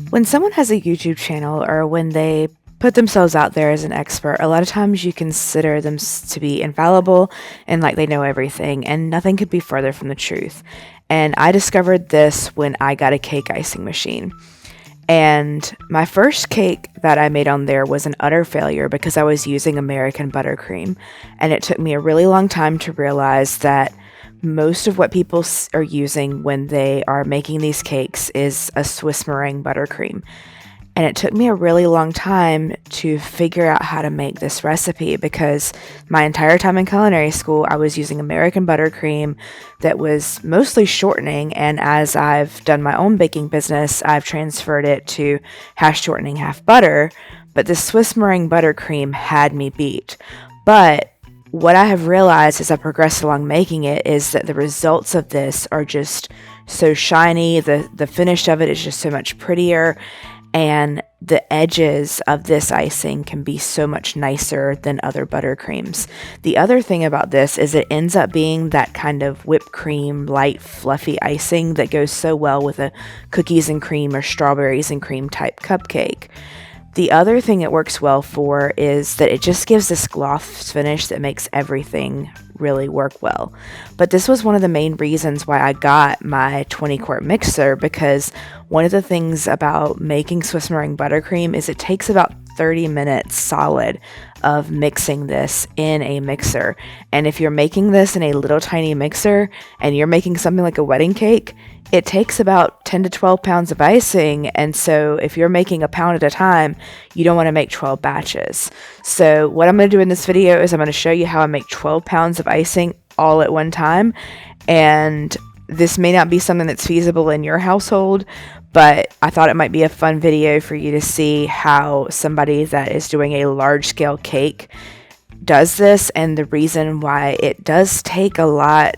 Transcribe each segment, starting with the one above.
When someone has a YouTube channel or when they put themselves out there as an expert, a lot of times you consider them to be infallible and like they know everything, and nothing could be further from the truth. And I discovered this when I got a cake icing machine. And my first cake that I made on there was an utter failure because I was using American buttercream. And it took me a really long time to realize that most of what people are using when they are making these cakes is a Swiss Meringue Buttercream. And it took me a really long time to figure out how to make this recipe because my entire time in culinary school, I was using American buttercream that was mostly shortening. And as I've done my own baking business, I've transferred it to half shortening, half butter. But the Swiss Meringue Buttercream had me beat. But what I have realized as I progressed along making it is that the results of this are just so shiny. The finish of it is just so much prettier. And the edges of this icing can be so much nicer than other buttercreams. The other thing about this is it ends up being that kind of whipped cream, light, fluffy icing that goes so well with a cookies and cream or strawberries and cream type cupcake. The other thing it works well for is that it just gives this gloss finish that makes everything really work well. But this was one of the main reasons why I got my 20-quart mixer, because one of the things about making Swiss Meringue Buttercream is it takes about 30 minutes solid of mixing this in a mixer. And if you're making this in a little tiny mixer and you're making something like a wedding cake, it takes about 10 to 12 pounds of icing. And so if you're making a pound at a time, you don't want to make 12 batches. So what I'm going to do in this video is I'm going to show you how I make 12 pounds of icing all at one time. And this may not be something that's feasible in your household, but I thought it might be a fun video for you to see how somebody that is doing a large scale cake does this, and the reason why it does take a lot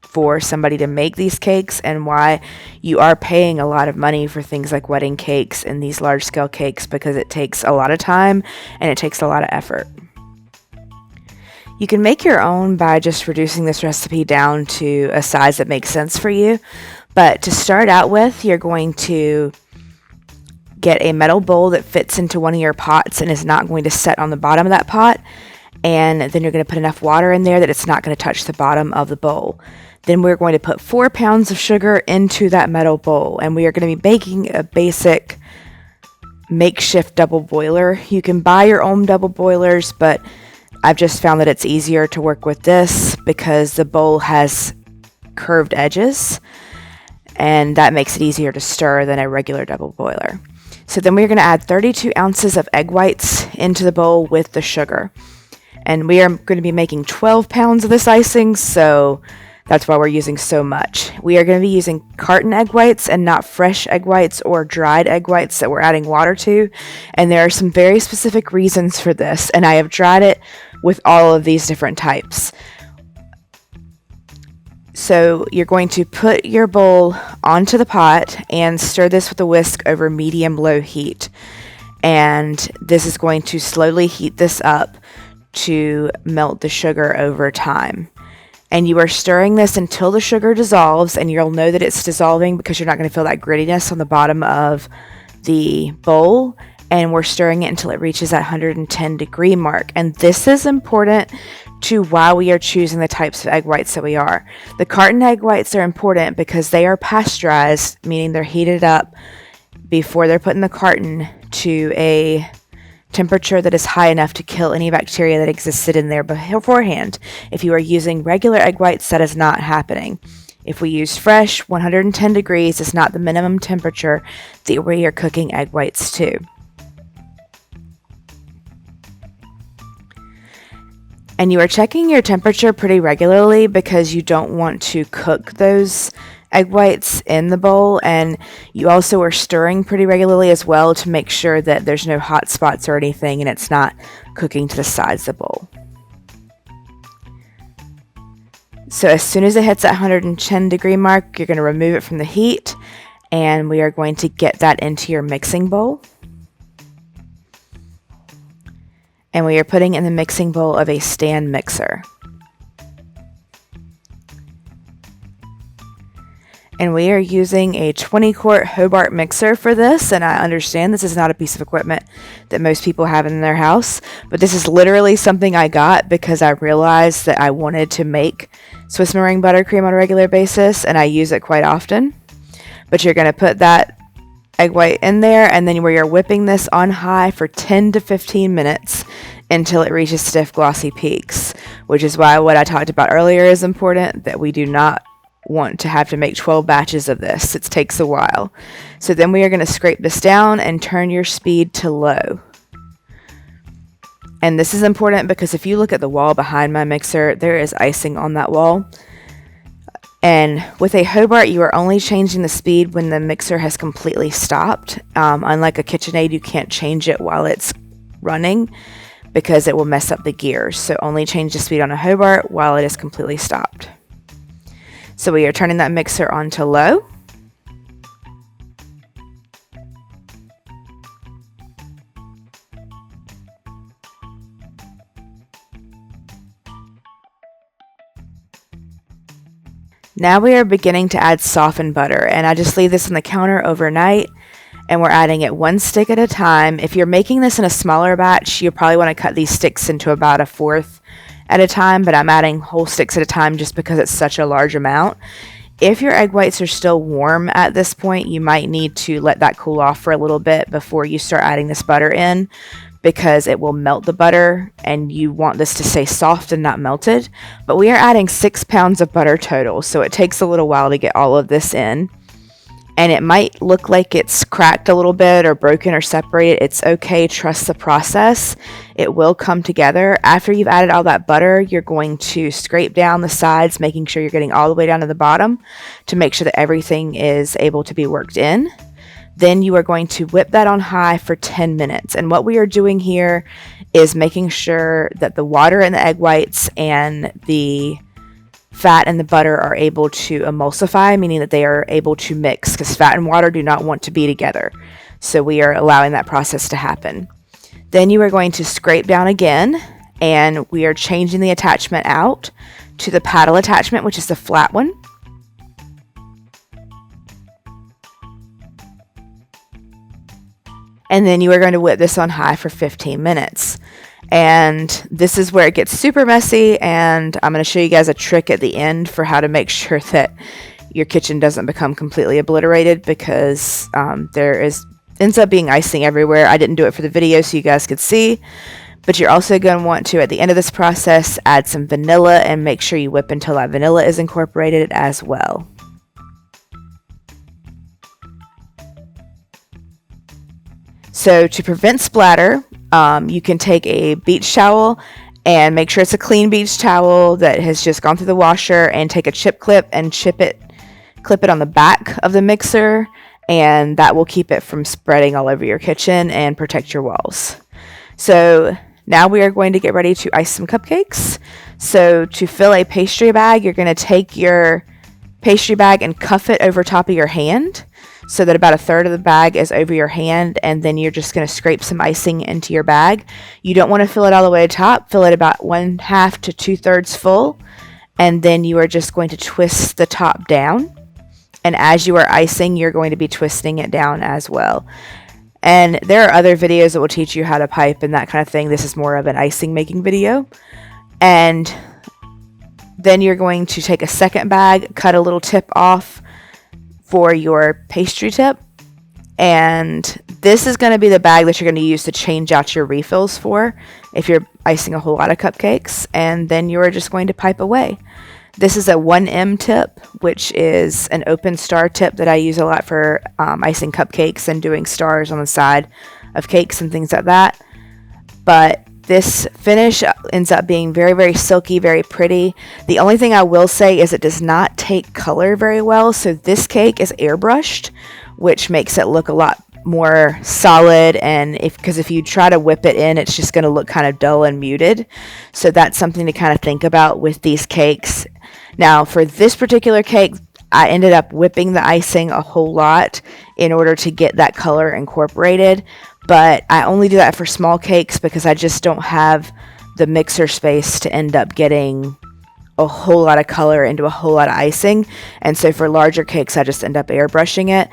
for somebody to make these cakes and why you are paying a lot of money for things like wedding cakes and these large scale cakes, because it takes a lot of time and it takes a lot of effort. You can make your own by just reducing this recipe down to a size that makes sense for you. But to start out with, you're going to get a metal bowl that fits into one of your pots and is not going to set on the bottom of that pot. And then you're going to put enough water in there that it's not going to touch the bottom of the bowl. Then we're going to put 4 pounds of sugar into that metal bowl. And we are going to be baking a basic makeshift double boiler. You can buy your own double boilers, but I've just found that it's easier to work with this because the bowl has curved edges, and that makes it easier to stir than a regular double boiler. So then we're going to add 32 ounces of egg whites into the bowl with the sugar. And we are going to be making 12 pounds of this icing, so that's why we're using so much. We are going to be using carton egg whites and not fresh egg whites or dried egg whites that we're adding water to. And there are some very specific reasons for this, and I have tried it with all of these different types. So you're going to put your bowl onto the pot and stir this with a whisk over medium-low heat. And this is going to slowly heat this up to melt the sugar over time. And you are stirring this until the sugar dissolves, and you'll know that it's dissolving because you're not going to feel that grittiness on the bottom of the bowl. And we're stirring it until it reaches that 110 degree mark. And this is important to why we are choosing the types of egg whites that we are. The carton egg whites are important because they are pasteurized, meaning they're heated up before they're put in the carton to a temperature that is high enough to kill any bacteria that existed in there beforehand. If you are using regular egg whites, that is not happening. If we use fresh, 110 degrees is not the minimum temperature that we are cooking egg whites to. And you are checking your temperature pretty regularly because you don't want to cook those egg whites in the bowl, and you also are stirring pretty regularly as well to make sure that there's no hot spots or anything and it's not cooking to the sides of the bowl. So as soon as it hits that 110 degree mark, you're going to remove it from the heat, and we are going to get that into your mixing bowl. And we are putting in the mixing bowl of a stand mixer. And we are using a 20-quart Hobart mixer for this, and I understand this is not a piece of equipment that most people have in their house, but this is literally something I got because I realized that I wanted to make Swiss Meringue Buttercream on a regular basis, and I use it quite often. But you're going to put that egg white in there, and then you're whipping this on high for 10 to 15 minutes until it reaches stiff glossy peaks, which is why what I talked about earlier is important, that we do not want to have to make 12 batches of this. It takes a while. So then we are going to scrape this down and turn your speed to low. And this is important because if you look at the wall behind my mixer, there is icing on that wall. And with a Hobart, you are only changing the speed when the mixer has completely stopped. Unlike a KitchenAid, you can't change it while it's running because it will mess up the gears. So only change the speed on a Hobart while it is completely stopped. So we are turning that mixer on to low. Now we are beginning to add softened butter, and I just leave this on the counter overnight, and we're adding it one stick at a time. If you're making this in a smaller batch, you probably want to cut these sticks into about a fourth at a time, but I'm adding whole sticks at a time just because it's such a large amount. If your egg whites are still warm at this point, you might need to let that cool off for a little bit before you start adding this butter in, because it will melt the butter and you want this to stay soft and not melted. But we are adding 6 pounds of butter total, so it takes a little while to get all of this in. And it might look like it's cracked a little bit or broken or separated. It's okay, trust the process. It will come together. After you've added all that butter, you're going to scrape down the sides, making sure you're getting all the way down to the bottom to make sure that everything is able to be worked in. Then you are going to whip that on high for 10 minutes. And what we are doing here is making sure that the water in the egg whites and the fat and the butter are able to emulsify, meaning that they are able to mix, because fat and water do not want to be together. So we are allowing that process to happen. Then you are going to scrape down again, and we are changing the attachment out to the paddle attachment, which is the flat one. And then you are going to whip this on high for 15 minutes. And this is where it gets super messy, and I'm going to show you guys a trick at the end for how to make sure that your kitchen doesn't become completely obliterated, because ends up being icing everywhere. I didn't do it for the video so you guys could see, but you're also going to want to, at the end of this process, add some vanilla and make sure you whip until that vanilla is incorporated as well. So to prevent splatter, you can take a beach towel and make sure it's a clean beach towel that has just gone through the washer, and take a chip clip and clip it on the back of the mixer, and that will keep it from spreading all over your kitchen and protect your walls. So now we are going to get ready to ice some cupcakes. So to fill a pastry bag, you're going to take your pastry bag and cuff it over top of your hand, so that about a third of the bag is over your hand, and then you're just going to scrape some icing into your bag. You don't want to fill it all the way to top. Fill it about 1/2 to 2/3 full, and then you are just going to twist the top down. And as you are icing, you're going to be twisting it down as well. And there are other videos that will teach you how to pipe and that kind of thing. This is more of an icing making video. And then you're going to take a second bag, cut a little tip off for your pastry tip, and this is going to be the bag that you're going to use to change out your refills for if you're icing a whole lot of cupcakes, and then you're just going to pipe away. This is a 1M tip, which is an open star tip that I use a lot for icing cupcakes and doing stars on the side of cakes and things like that. But this finish ends up being very, very silky, very pretty. The only thing I will say is it does not take color very well. So this cake is airbrushed, which makes it look a lot more solid. And because if you try to whip it in, it's just going to look kind of dull and muted. So that's something to kind of think about with these cakes. Now, for this particular cake, I ended up whipping the icing a whole lot in order to get that color incorporated. But I only do that for small cakes because I just don't have the mixer space to end up getting a whole lot of color into a whole lot of icing. And so for larger cakes, I just end up airbrushing it.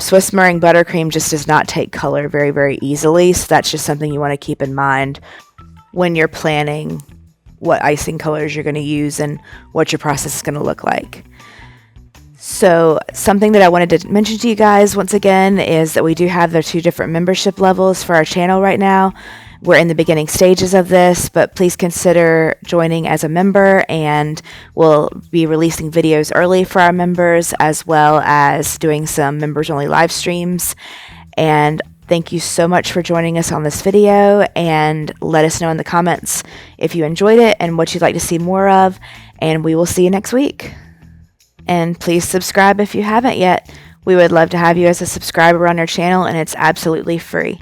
Swiss Meringue Buttercream just does not take color very, very easily. So that's just something you want to keep in mind when you're planning what icing colors you're going to use and what your process is going to look like. So something that I wanted to mention to you guys once again is that we do have the 2 different membership levels for our channel right now. We're in the beginning stages of this, but please consider joining as a member, and we'll be releasing videos early for our members as well as doing some members only live streams. And thank you so much for joining us on this video, and let us know in the comments if you enjoyed it and what you'd like to see more of, and we will see you next week. And please subscribe if you haven't yet. We would love to have you as a subscriber on our channel, and it's absolutely free.